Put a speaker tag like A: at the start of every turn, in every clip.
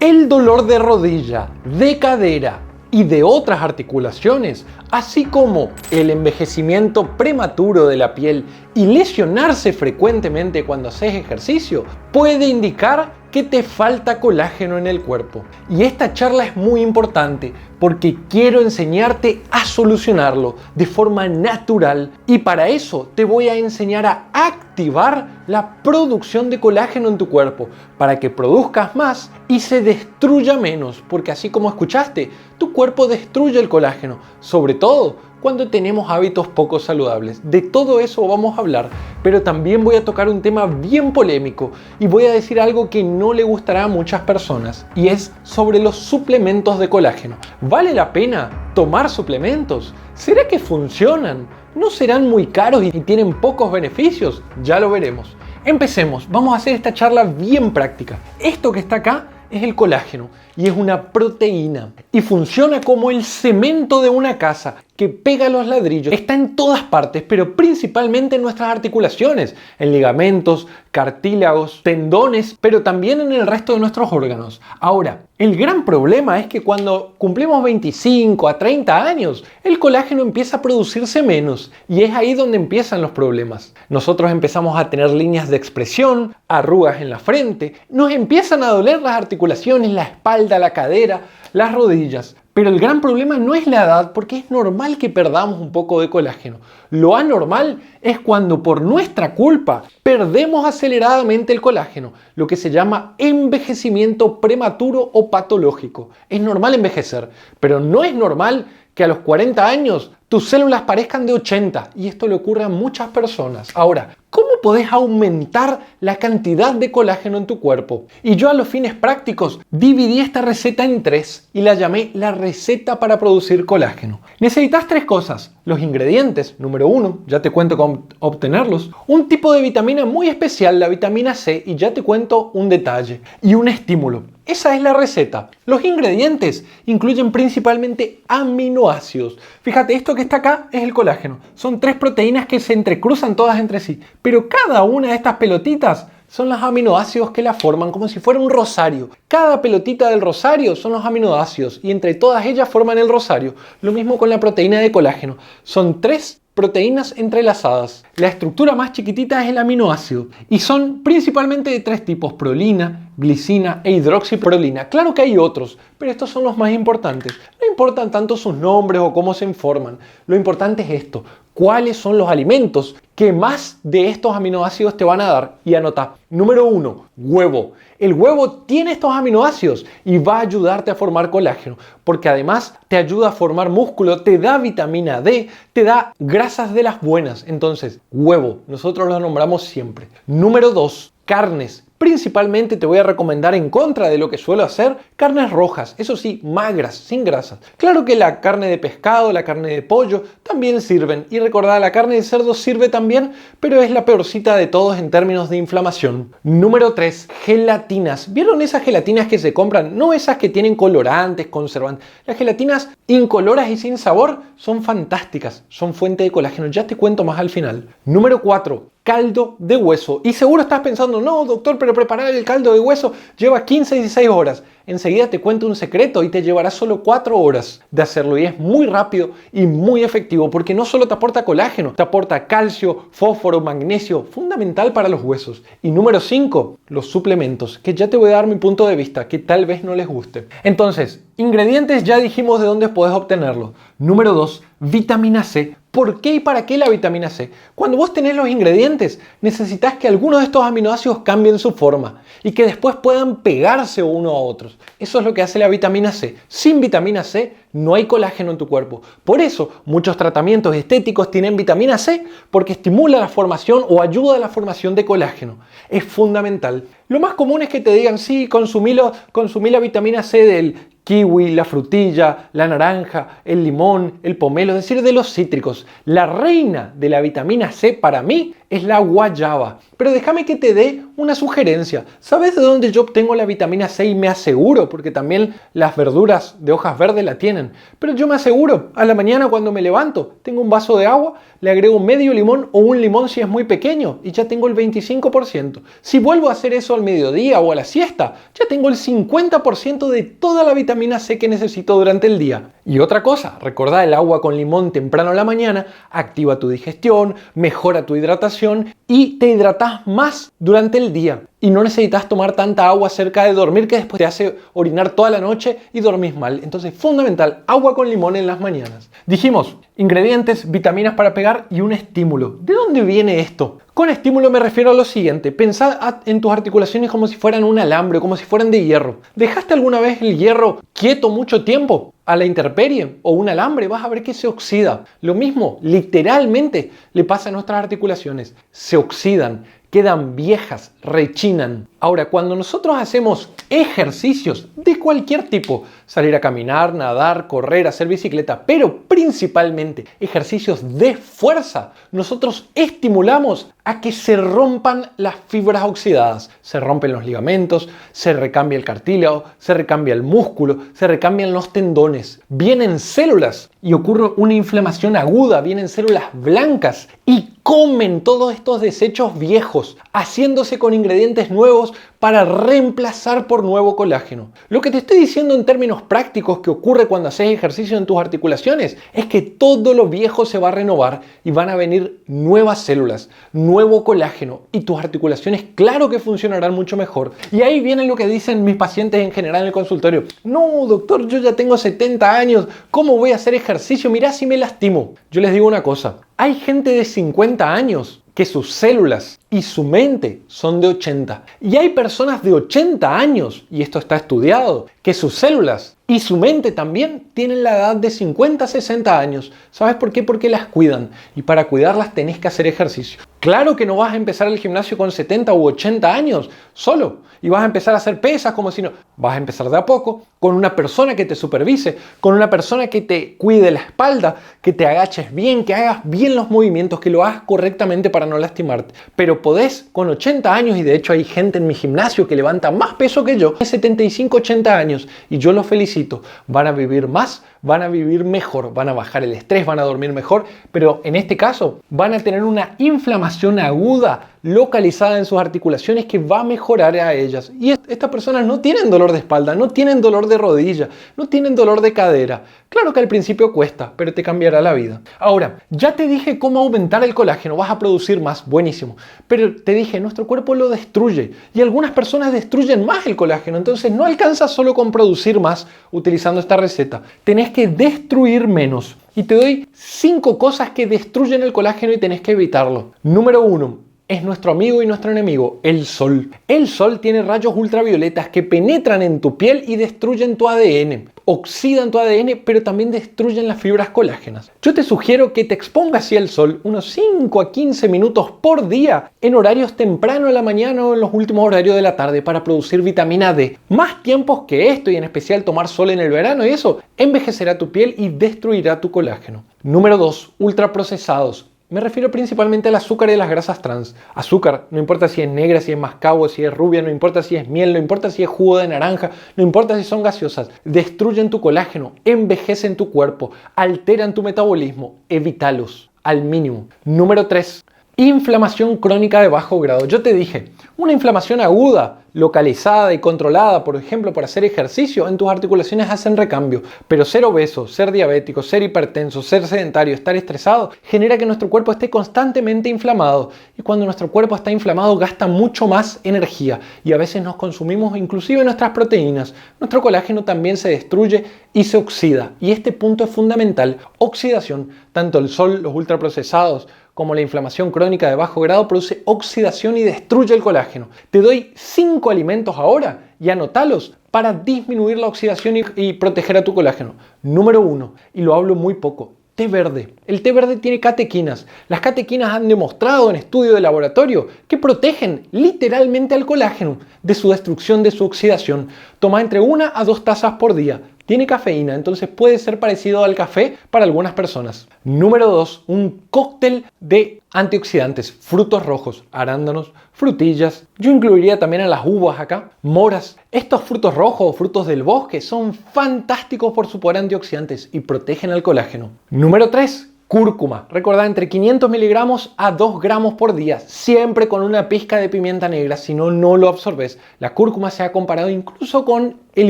A: El dolor de rodilla, de cadera y de otras articulaciones, así como el envejecimiento prematuro de la piel y lesionarse frecuentemente cuando haces ejercicio, puede indicar que te falta colágeno en el cuerpo. Y esta charla es muy importante porque quiero enseñarte a solucionarlo de forma natural, y para eso te voy a enseñar a activar la producción de colágeno en tu cuerpo para que produzcas más y se destruya menos, porque así como escuchaste, tu cuerpo destruye el colágeno, sobre todo cuando tenemos hábitos poco saludables. De todo eso vamos a hablar, pero también voy a tocar un tema bien polémico y voy a decir algo que no le gustará a muchas personas, y es sobre los suplementos de colágeno. ¿Vale la pena tomar suplementos? ¿Será que funcionan? ¿No serán muy caros y tienen pocos beneficios? Ya lo veremos. Empecemos, vamos a hacer esta charla bien práctica. Esto que está acá es el colágeno y es una proteína y funciona como el cemento de una casa que pega los ladrillos. Está en todas partes, pero principalmente en nuestras articulaciones, en ligamentos, cartílagos, tendones, pero también en el resto de nuestros órganos. Ahora, el gran problema es que cuando cumplimos 25 a 30 años, el colágeno empieza a producirse menos, y es ahí donde empiezan los problemas. Nosotros empezamos a tener líneas de expresión, arrugas en la frente, nos empiezan a doler las articulaciones, la espalda, la cadera, las rodillas. Pero el gran problema no es la edad, porque es normal que perdamos un poco de colágeno. Lo anormal es cuando por nuestra culpa perdemos aceleradamente el colágeno, lo que se llama envejecimiento prematuro o patológico. Es normal envejecer, pero no es normal que a los 40 años tus células parezcan de 80, y esto le ocurre a muchas personas. Ahora, ¿cómo podés aumentar la cantidad de colágeno en tu cuerpo? Y yo, a los fines prácticos, dividí esta receta en 3 y la llamé la receta para producir colágeno. Necesitas 3 cosas: los ingredientes, número 1, ya te cuento cómo obtenerlos, un tipo de vitamina muy especial, la vitamina C, y ya te cuento un detalle, y un estímulo. Esa es la receta. Los ingredientes incluyen principalmente aminoácidos. Fíjate, esto que está acá es el colágeno. Son 3 proteínas que se entrecruzan todas entre sí, pero cada una de estas pelotitas son los aminoácidos que la forman, como si fuera un rosario. Cada pelotita del rosario son los aminoácidos, y entre todas ellas forman el rosario. Lo mismo con la proteína de colágeno. Son 3 proteínas entrelazadas. La estructura más chiquitita es el aminoácido, y son principalmente de 3 tipos: prolina, glicina e hidroxiprolina. Claro que hay otros, pero estos son los más importantes. No importan tanto sus nombres o cómo se forman. Lo importante es esto: cuáles son los alimentos que más de estos aminoácidos te van a dar. Y anota: número 1, huevo. El huevo tiene estos aminoácidos y va a ayudarte a formar colágeno, porque además te ayuda a formar músculo, te da vitamina D, te da grasas de las buenas. Entonces, huevo, nosotros lo nombramos siempre. Número 2, carnes. Principalmente te voy a recomendar, en contra de lo que suelo hacer, carnes rojas, eso sí, magras, sin grasas. Claro que la carne de pescado, la carne de pollo también sirven, y recordad, la carne de cerdo sirve también, pero es la peorcita de todos en términos de inflamación. Número 3, gelatinas. ¿Vieron esas gelatinas que se compran? No esas que tienen colorantes, conservantes. Las gelatinas incoloras y sin sabor son fantásticas, son fuente de colágeno. Ya te cuento más al final. Número 4, caldo de hueso. Y seguro estás pensando: no, doctor, pero preparar el caldo de hueso lleva 15 y 16 horas. Enseguida te cuento un secreto, y te llevará solo 4 horas de hacerlo, y es muy rápido y muy efectivo, porque no solo te aporta colágeno, te aporta calcio, fósforo, magnesio, fundamental para los huesos. Y número 5, los suplementos, que ya te voy a dar mi punto de vista, que tal vez no les guste. Entonces, ingredientes, ya dijimos de dónde puedes obtenerlos. Número 2, vitamina C. ¿Por qué y para qué la vitamina C? Cuando vos tenés los ingredientes, necesitas que algunos de estos aminoácidos cambien su forma y que después puedan pegarse uno a otros. Eso es lo que hace la vitamina C. Sin vitamina C no hay colágeno en tu cuerpo. Por eso muchos tratamientos estéticos tienen vitamina C, porque estimula la formación o ayuda a la formación de colágeno. Es fundamental. Lo más común es que te digan: sí, consumí la vitamina C del kiwi, la frutilla, la naranja, el limón, el pomelo, es decir, de los cítricos. La reina de la vitamina C para mí es la guayaba. Pero déjame que te dé una sugerencia. ¿Sabes de dónde yo obtengo la vitamina C y me aseguro? Porque también las verduras de hojas verdes la tienen. Pero yo me aseguro, a la mañana cuando me levanto, tengo un vaso de agua, le agrego medio limón o un limón si es muy pequeño y ya tengo el 25%. Si vuelvo a hacer eso al mediodía o a la siesta, ya tengo el 50% de toda la vitamina C que necesito durante el día. Y otra cosa, recordá, el agua con limón temprano a la mañana activa tu digestión, mejora tu hidratación y te hidratas más durante el día. Y no necesitas tomar tanta agua cerca de dormir que después te hace orinar toda la noche y dormís mal. Entonces, fundamental, agua con limón en las mañanas. Dijimos, ingredientes, vitaminas para pegar y un estímulo. ¿De dónde viene esto? Con estímulo me refiero a lo siguiente. Pensá en tus articulaciones como si fueran un alambre, como si fueran de hierro. ¿Dejaste alguna vez el hierro quieto mucho tiempo? A la intemperie o un alambre, vas a ver que se oxida. Lo mismo, literalmente, le pasa a nuestras articulaciones. Se oxidan, quedan viejas, rechinan. Ahora, cuando nosotros hacemos ejercicios de cualquier tipo, salir a caminar, nadar, correr, hacer bicicleta, pero principalmente ejercicios de fuerza, nosotros estimulamos a que se rompan las fibras oxidadas. Se rompen los ligamentos, se recambia el cartílago, se recambia el músculo, se recambian los tendones. Vienen células y ocurre una inflamación aguda, vienen células blancas y comen todos estos desechos viejos, haciéndose con ingredientes nuevos para reemplazar por nuevo colágeno. Lo que te estoy diciendo en términos prácticos que ocurre cuando haces ejercicio en tus articulaciones es que todo lo viejo se va a renovar y van a venir nuevas células, nuevo colágeno y tus articulaciones claro que funcionarán mucho mejor. Y ahí viene lo que dicen mis pacientes en general en el consultorio. No, doctor, yo ya tengo 70 años, ¿cómo voy a hacer ejercicio? Mirá si me lastimo. Yo les digo una cosa, hay gente de 50 años que sus células y su mente son de 80. Y hay personas de 80 años, y esto está estudiado, que sus células y su mente también tienen la edad de 50 a 60 años. ¿Sabes por qué? Porque las cuidan. Y para cuidarlas tenés que hacer ejercicio. Claro que no vas a empezar el gimnasio con 70 u 80 años solo. Y vas a empezar a hacer pesas como si no. Vas a empezar de a poco, con una persona que te supervise, con una persona que te cuide la espalda, que te agaches bien, que hagas bien los movimientos, que lo hagas correctamente para no lastimarte. Pero podés con 80 años, y de hecho hay gente en mi gimnasio que levanta más peso que yo, de 75, 80 años, y yo los felicito. Van a vivir más, van a vivir mejor, van a bajar el estrés, van a dormir mejor, pero en este caso van a tener una inflamación aguda localizada en sus articulaciones que va a mejorar a ellas. Y estas personas no tienen dolor de espalda, no tienen dolor de rodilla, no tienen dolor de cadera. Claro que al principio cuesta, pero te cambiará la vida. Ahora, ya te dije cómo aumentar el colágeno, vas a producir más, buenísimo. Pero te dije, nuestro cuerpo lo destruye y algunas personas destruyen más el colágeno, entonces no alcanza solo con producir más utilizando esta receta. Tenés que destruir menos. Y te doy 5 cosas que destruyen el colágeno y tenés que evitarlo. Número 1. Es nuestro amigo y nuestro enemigo, el sol. El sol tiene rayos ultravioletas que penetran en tu piel y destruyen tu ADN. Oxidan tu ADN, pero también destruyen las fibras colágenas. Yo te sugiero que te expongas así al sol unos 5 a 15 minutos por día en horarios temprano de la mañana o en los últimos horarios de la tarde para producir vitamina D. Más tiempos que esto y en especial tomar sol en el verano y eso envejecerá tu piel y destruirá tu colágeno. Número 2. Ultraprocesados. Me refiero principalmente al azúcar y las grasas trans. Azúcar, no importa si es negra, si es mascabo, si es rubia, no importa si es miel, no importa si es jugo de naranja, no importa si son gaseosas. Destruyen tu colágeno, envejecen tu cuerpo, alteran tu metabolismo. Evítalos al mínimo. Número 3. Inflamación crónica de bajo grado. Yo te dije, una inflamación aguda, localizada y controlada, por ejemplo, por hacer ejercicio, en tus articulaciones hacen recambio. Pero ser obeso, ser diabético, ser hipertenso, ser sedentario, estar estresado, genera que nuestro cuerpo esté constantemente inflamado. Y cuando nuestro cuerpo está inflamado, gasta mucho más energía. Y a veces nos consumimos inclusive nuestras proteínas. Nuestro colágeno también se destruye y se oxida. Y este punto es fundamental. Oxidación, tanto el sol, los ultraprocesados, como la inflamación crónica de bajo grado produce oxidación y destruye el colágeno. Te doy 5 alimentos ahora y anótalos para disminuir la oxidación y proteger a tu colágeno. Número 1, y lo hablo muy poco, té verde. El té verde tiene catequinas. Las catequinas han demostrado en estudios de laboratorio que protegen literalmente al colágeno de su destrucción, de su oxidación. Toma entre 1 a 2 tazas por día. tiene cafeína, entonces puede ser parecido al café para algunas personas. Número 2, un cóctel de antioxidantes, frutos rojos, arándanos, frutillas. Yo incluiría también a las uvas acá, moras. Estos frutos rojos o frutos del bosque son fantásticos por su poder antioxidantes y protegen al colágeno. Número 3, cúrcuma. Recordad, entre 500 miligramos a 2 gramos por día, siempre con una pizca de pimienta negra, si no, no lo absorbes. La cúrcuma se ha comparado incluso con el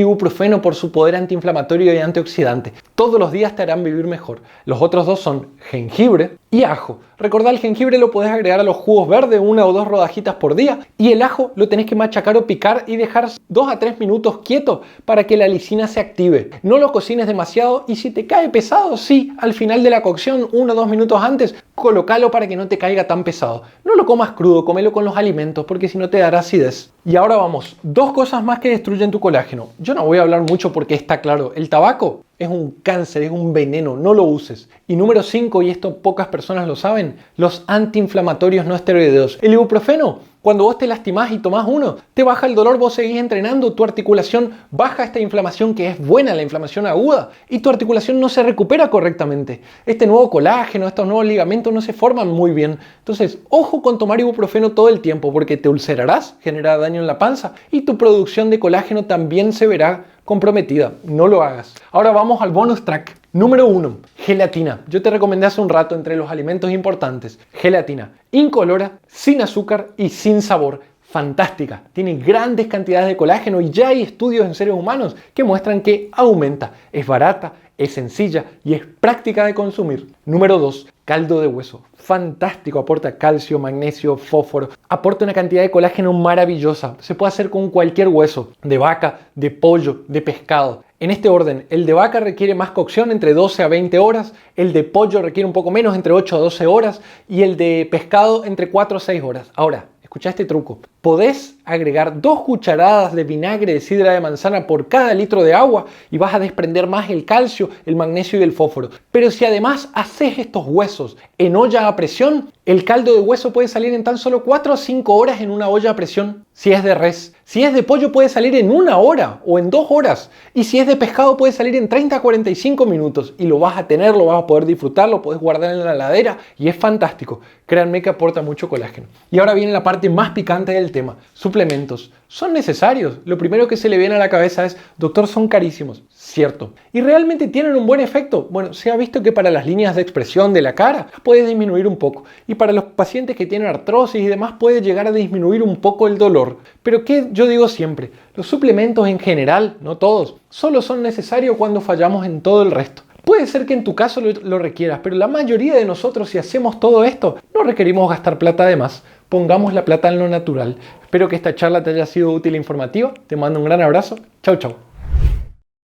A: ibuprofeno por su poder antiinflamatorio y antioxidante. Todos los días te harán vivir mejor. Los otros dos son jengibre y ajo. Recordad, el jengibre lo podés agregar a los jugos verdes, 1 o 2 rodajitas por día, y el ajo lo tenés que machacar o picar y dejar 2 a 3 minutos quieto para que la lisina se active. No lo cocines demasiado, y si te cae pesado, sí, al final de la cocción, 1 o 2 minutos antes, colócalo para que no te caiga tan pesado. No lo comas crudo, cómelo con los alimentos, porque si no te dará acidez. Y ahora vamos, 2 cosas más que destruyen tu colágeno. Yo no voy a hablar mucho porque está claro, el tabaco es un cáncer, es un veneno, no lo uses. Y número 5, y esto pocas personas lo saben, los antiinflamatorios no esteroideos. El ibuprofeno, cuando vos te lastimás y tomás uno, te baja el dolor, vos seguís entrenando, tu articulación baja esta inflamación que es buena, la inflamación aguda, y tu articulación no se recupera correctamente. Este nuevo colágeno, estos nuevos ligamentos no se forman muy bien. Entonces, ojo con tomar ibuprofeno todo el tiempo, porque te ulcerarás, generará daño en la panza, y tu producción de colágeno también se verá comprometida. No lo hagas. Ahora vamos al bonus track. Número 1, gelatina. Yo te recomendé hace un rato entre los alimentos importantes. Gelatina, incolora, sin azúcar y sin sabor. Fantástica. Tiene grandes cantidades de colágeno y ya hay estudios en seres humanos que muestran que aumenta. Es barata, es sencilla y es práctica de consumir. Número 2, caldo de hueso. Fantástico, aporta calcio, magnesio, fósforo. Aporta una cantidad de colágeno maravillosa. Se puede hacer con cualquier hueso, de vaca, de pollo, de pescado. En este orden, el de vaca requiere más cocción, entre 12 a 20 horas, el de pollo requiere un poco menos, entre 8 a 12 horas, y el de pescado entre 4 a 6 horas. Ahora, escucha este truco. Podés agregar 2 cucharadas de vinagre de sidra de manzana por cada litro de agua y vas a desprender más el calcio, el magnesio y el fósforo. Pero si además haces estos huesos en olla a presión, el caldo de hueso puede salir en tan solo 4 o 5 horas en una olla a presión. Si es de res. Si es de pollo puede salir en 1 hora o en 2 horas. Y si es de pescado puede salir en 30 a 45 minutos. Y lo vas a tener, lo vas a poder disfrutar, lo puedes guardar en la heladera y es fantástico. Créanme que aporta mucho colágeno. Y ahora viene la parte más picante del tema. Suplementos. ¿Son necesarios? Lo primero que se le viene a la cabeza es, doctor, son carísimos. Cierto. ¿Y realmente tienen un buen efecto? Bueno, se ha visto que para las líneas de expresión de la cara puede disminuir un poco. Y para los pacientes que tienen artrosis y demás puede llegar a disminuir un poco el dolor. Pero ¿qué yo digo siempre? Los suplementos en general, no todos, solo son necesarios cuando fallamos en todo el resto. Puede ser que en tu caso lo requieras, pero la mayoría de nosotros, si hacemos todo esto, no requerimos gastar plata de más. Pongamos la plata en lo natural. Espero que esta charla te haya sido útil e informativa. Te mando un gran abrazo. Chau, chau.